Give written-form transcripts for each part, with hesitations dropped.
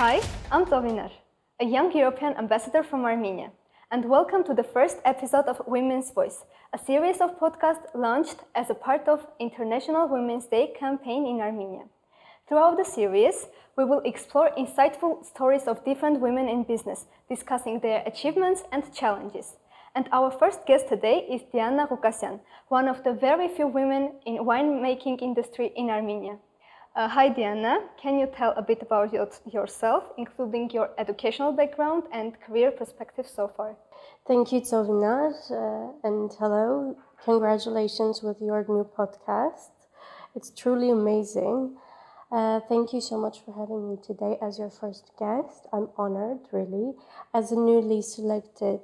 Hi, I'm Zovinar, a young European ambassador from Armenia, and welcome to the first episode of Women's Voice, a series of podcasts launched as a part of International Women's Day campaign in Armenia. Throughout the series, we will explore insightful stories of different women in business, discussing their achievements and challenges. And our first guest today is Diana Ghukasyan, one of the very few women in winemaking industry in Armenia. Hi Diana, can you tell a bit about yourself, including your educational background and career perspective so far? Thank you, Zovinar, and hello. Congratulations with your new podcast. It's truly amazing. Thank you so much for having me today as your first guest. I'm honored, really, as a newly selected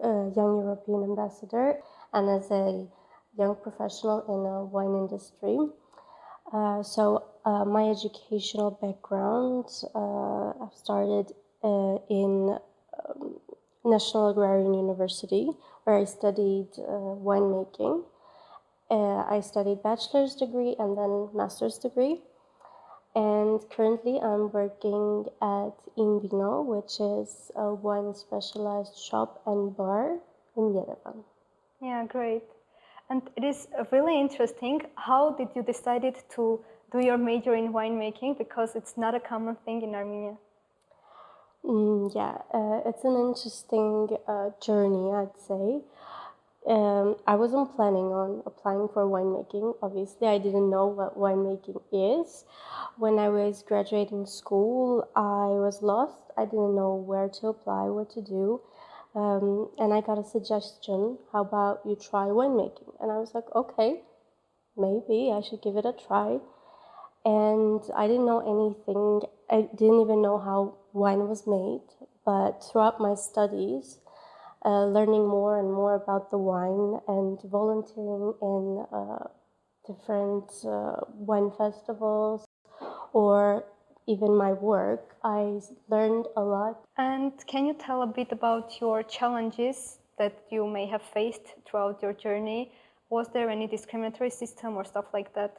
young European ambassador and as a young professional in the wine industry. My educational background, I've started in National Agrarian University, where I studied winemaking. I studied bachelor's degree and then master's degree. And currently I'm working at Invino, which is a wine specialized shop and bar in Yerevan. Yeah, great. And it is really interesting. How did you decide to do your major in winemaking? Because it's not a common thing in Armenia. It's an interesting journey, I'd say. I wasn't planning on applying for winemaking. Obviously, I didn't know what winemaking is. When I was graduating school, I was lost. I didn't know where to apply, what to do. And I got a suggestion, how about you try winemaking? And I was like, okay, maybe I should give it a try. And I didn't know anything. I didn't even know how wine was made. But throughout my studies, learning more and more about the wine and volunteering in different wine festivals or even my work, I learned a lot. And can you tell a bit about your challenges that you may have faced throughout your journey? Was there any discriminatory system or stuff like that?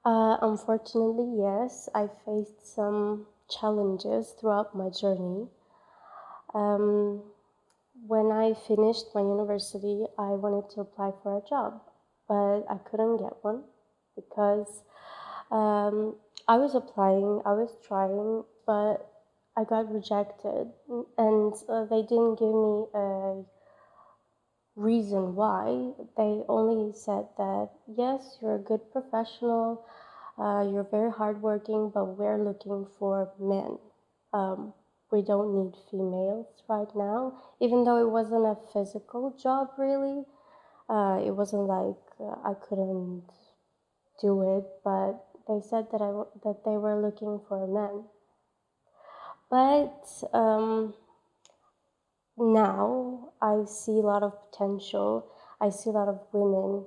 Unfortunately, yes, I faced some challenges throughout my journey. When I finished my university, I wanted to apply for a job, but I couldn't get one because I was applying, I was trying, but I got rejected, and they didn't give me a reason why. They only said that, yes, you're a good professional, you're very hardworking, but we're looking for men. We don't need females right now, even though it wasn't a physical job, really. It wasn't like I couldn't do it, but they said that they were looking for a man. But now I see a lot of potential. I see a lot of women,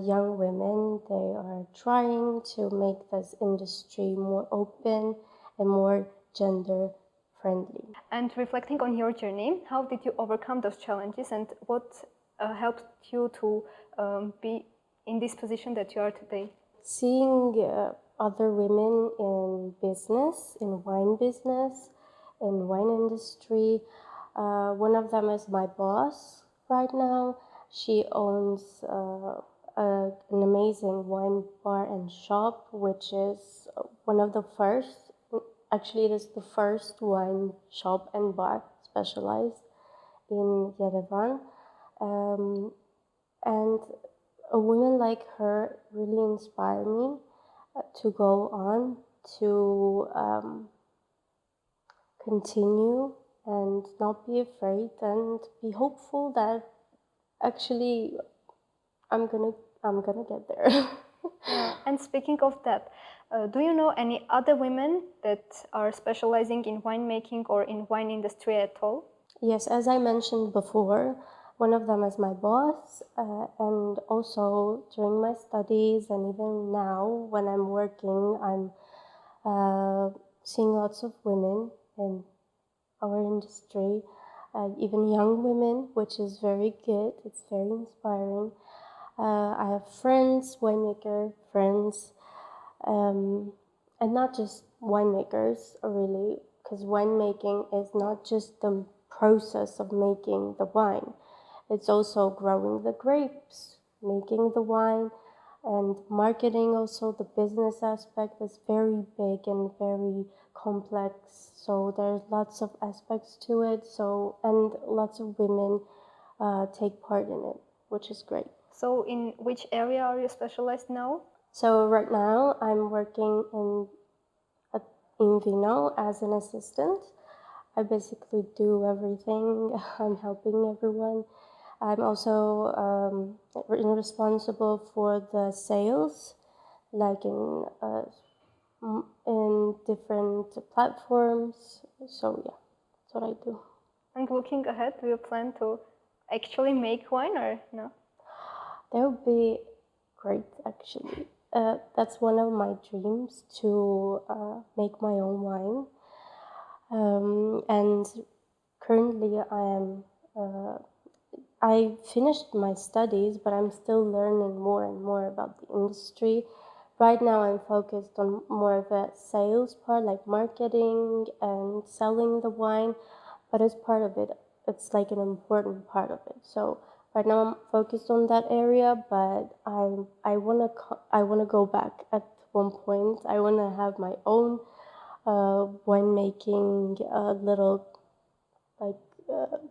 young women, they are trying to make this industry more open and more gender friendly. And reflecting on your journey, how did you overcome those challenges and what helped you to be in this position that you are today? Seeing other women in business, in wine industry. One of them is my boss right now. She owns an amazing wine bar and shop, which is one of the first. Actually, it is the first wine shop and bar specialized in Yerevan. And a woman like her really inspired me to go on, to continue and not be afraid and be hopeful that actually I'm gonna get there. And speaking of that, do you know any other women that are specializing in winemaking or in wine industry at all? Yes, as I mentioned before, one of them is my boss, and also during my studies and even now when I'm working, I'm seeing lots of women in our industry, even young women, which is very good. It's very inspiring. I have friends, winemaker friends, and and not just winemakers, really, because winemaking is not just the process of making the wine. It's also growing the grapes, making the wine, and marketing. Also, the business aspect is very big and very complex. So there's lots of aspects to it. So, and lots of women take part in it, which is great. So in which area are you specialized now? So right now I'm working in Vino as an assistant. I basically do everything. I'm helping everyone. I'm also responsible for the sales, like in different platforms. So yeah, that's what I do. And looking ahead, do you plan to actually make wine or no? That would be great, actually. That's one of my dreams, to make my own wine. And currently I finished my studies, but I'm still learning more and more about the industry. Right now I'm focused on more of a sales part, like marketing and selling the wine, but as part of it, it's like an important part of it. So right now I'm focused on that area, but I wanna go back at one point. I wanna have my own winemaking little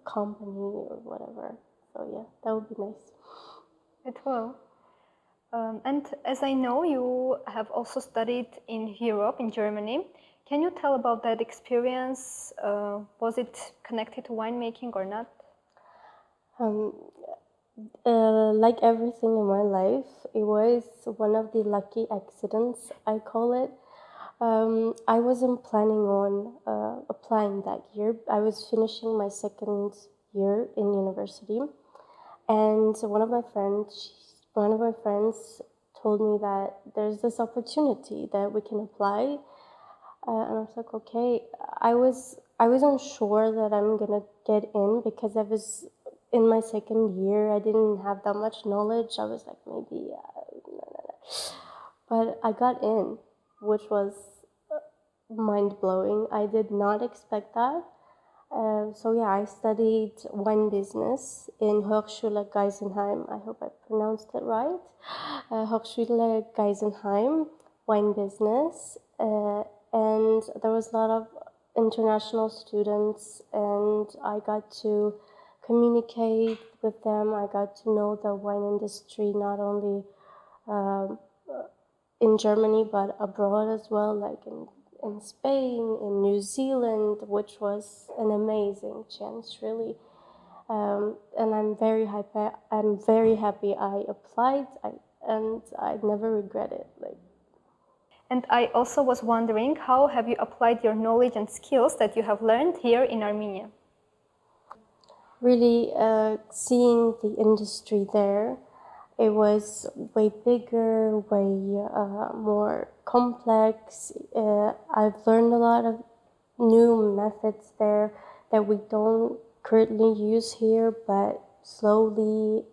company or whatever. So yeah, that would be nice. It will. And as I know, you have also studied in Europe, in Germany. Can you tell about that experience? Was it connected to winemaking or not? Like everything in my life, it was one of the lucky accidents, I call it. I wasn't planning on applying that year. I was finishing my second year in university, and one of my friends told me that there's this opportunity that we can apply, and I was like, okay. I wasn't sure that I'm gonna get in because I was in my second year. I didn't have that much knowledge. I was like, maybe, but I got in, which was mind blowing. I did not expect that. So yeah, I studied wine business in Hochschule Geisenheim. I hope I pronounced it right. Hochschule Geisenheim, wine business, and there was a lot of international students, and I got to communicate with them. I got to know the wine industry not only in Germany but abroad as well, like in Spain, in New Zealand, which was an amazing chance, really. And I'm very happy. I'm very happy I applied, and I never regret it. And I also was wondering, how have you applied your knowledge and skills that you have learned here in Armenia? Really, seeing the industry there, it was way bigger, way more complex. I've learned a lot of new methods there that we don't currently use here, but slowly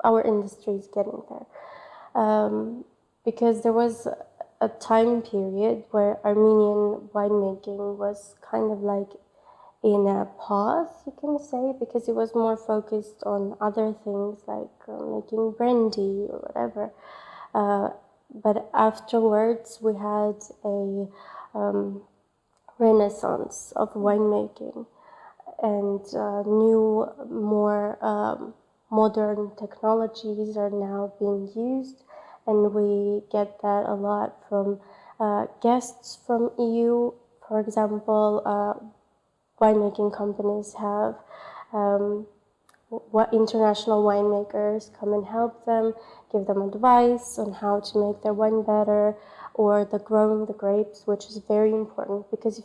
our industry is getting there. Because there was a time period where Armenian winemaking was kind of like in a pause, you can say, because it was more focused on other things like making brandy or whatever. But afterwards, we had a renaissance of winemaking, and new, more modern technologies are now being used, and we get that a lot from guests from EU. For example, winemaking companies have what international winemakers come and help them, give them advice on how to make their wine better, or the growing the grapes, which is very important, because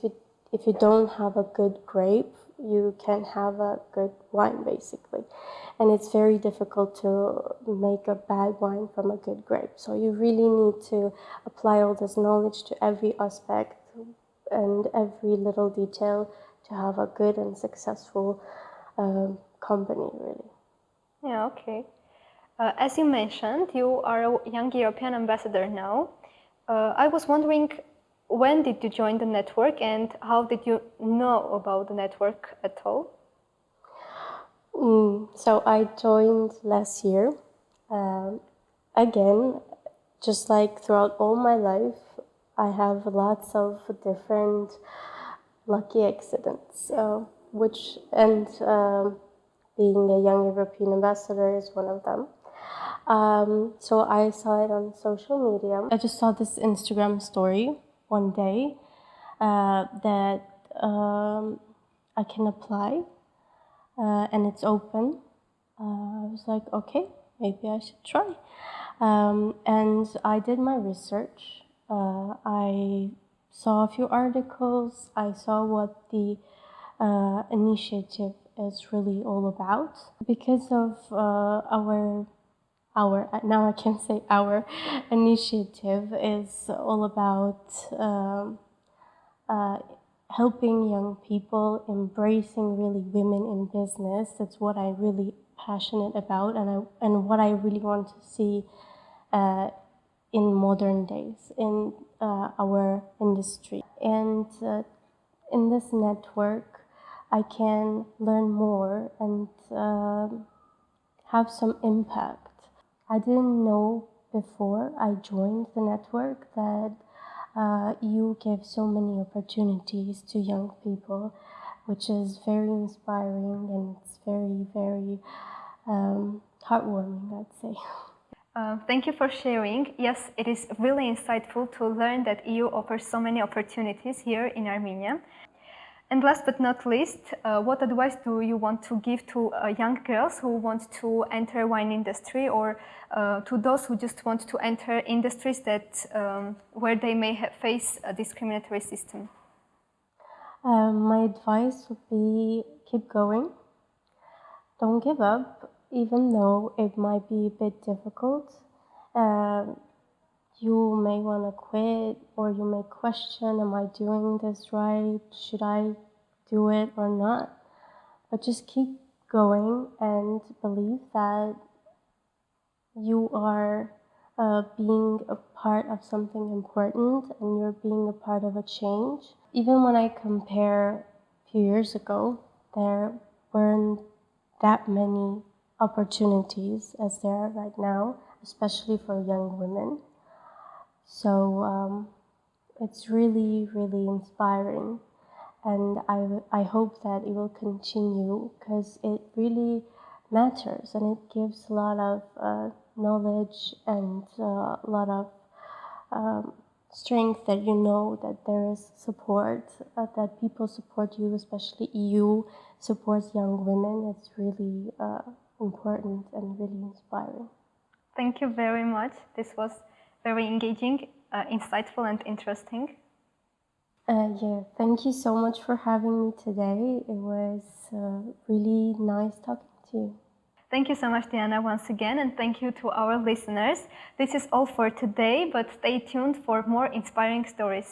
if you don't have a good grape, you can't have a good wine, basically. And it's very difficult to make a bad wine from a good grape. So you really need to apply all this knowledge to every aspect and every little detail to have a good and successful company, really. Yeah, okay. As you mentioned, you are a young European ambassador now. I was wondering, when did you join the network and how did you know about the network at all? So I joined last year. Again, just like throughout all my life, I have lots of different lucky accidents, being a young European ambassador is one of them. So I saw it on social media. I just saw this Instagram story one day that I can apply and it's open. I was like, okay, maybe I should try. And I did my research. I saw a few articles. I saw what the initiative is really all about. Because of our now I can say our initiative is all about helping young people, embracing really women in business. That's what I'm really passionate about, and what I really want to see in modern days in our industry. And in this network, I can learn more and have some impact. I didn't know before I joined the network that you give so many opportunities to young people, which is very inspiring and it's very, very heartwarming, I'd say. Thank you for sharing. Yes, it is really insightful to learn that EU offers so many opportunities here in Armenia. And last but not least, what advice do you want to give to young girls who want to enter wine industry, or to those who just want to enter industries that where they may face a discriminatory system? My advice would be keep going. Don't give up, even though it might be a bit difficult. You may want to quit, or you may question, am I doing this right? Should I do it or not? But just keep going and believe that you are being a part of something important and you're being a part of a change. Even when I compare a few years ago, there weren't that many opportunities as there are right now, especially for young women. So it's really, really inspiring, and I hope that it will continue because it really matters and it gives a lot of knowledge and a lot of strength that you know that there is support, that people support you, especially EU supports young women. It's really important and really inspiring. Thank you very much. This was very engaging, insightful and interesting. Yeah, thank you so much for having me today. It was really nice talking to you. Thank you so much, Diana, once again, and thank you to our listeners. This is all for today, but stay tuned for more inspiring stories.